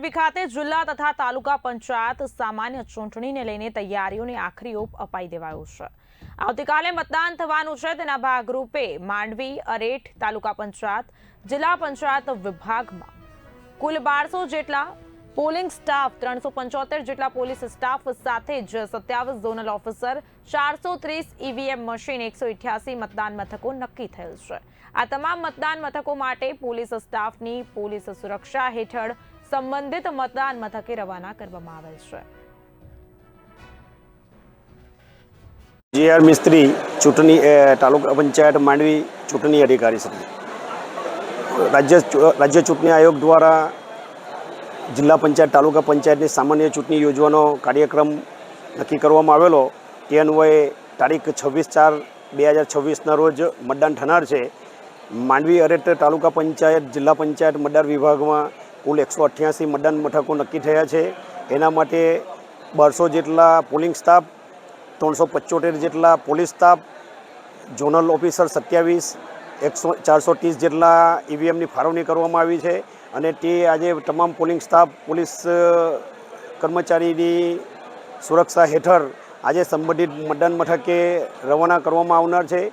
મોરબી ખાતે જિલ્લા તથા તાલુકા પંચાયત સામાન્ય ચૂંટણીને લઈને તૈયારીઓને આખરી ઓપ અપાઈ દેવાયો છે। આવતીકાલે મતદાન થવાનું છે। તેના ભાગરૂપે માંડવી, અરેઠ તાલુકા પંચાયત, જિલ્લા પંચાયત વિભાગમાં કુલ 1200 જેટલા પોલિંગ સ્ટાફ, 375 જેટલા પોલીસ સ્ટાફ સાથે જ 27 ઝોનલ ઓફિસર, 430 ઈવીએમ મશીન, 188 મતદાન મથકો નક્કી થયેલ છે। આ તમામ મતદાન મથકો માટે પોલીસ સ્ટાફની પોલીસ સુરક્ષા હેઠળ સંબંધિત મતદાન મથકે રવાના કરવામાં આવેલ છે। जीआर मिस्त्री चूंटणी तालुका पंचायत मांडवी चूंटणी अधिकारी श्री राज्य चूंटणी आयोग द्वारा जिला पंचायत तालुका पंचायत की सामान्य चूंटणी योजવાનો कार्यक्रम नक्की करवामां आवेलो। ते अन्वये तारीख 26/4/2026 रोज मतदान थनार है। मांडवी अरेठ तालुका पंचायत जिला पंचायत मतदार विभाग में कुल 188 मतदान मथको नक्की थया छे। एना माटे 1200 जेटला पोलिंग स्टाफ, 375 जेटला पोलीस स्टाफ, जोनल ऑफिसर 27, 430 जेटला ईवीएम की फाळवणी करवामां आवी छे। अने ते आजे तमाम पोलिंग स्टाफ पोलीस कर्मचारी की सुरक्षा हेठळ आज संबंधित मतदान मथके रवाना करवामां आवनार छे।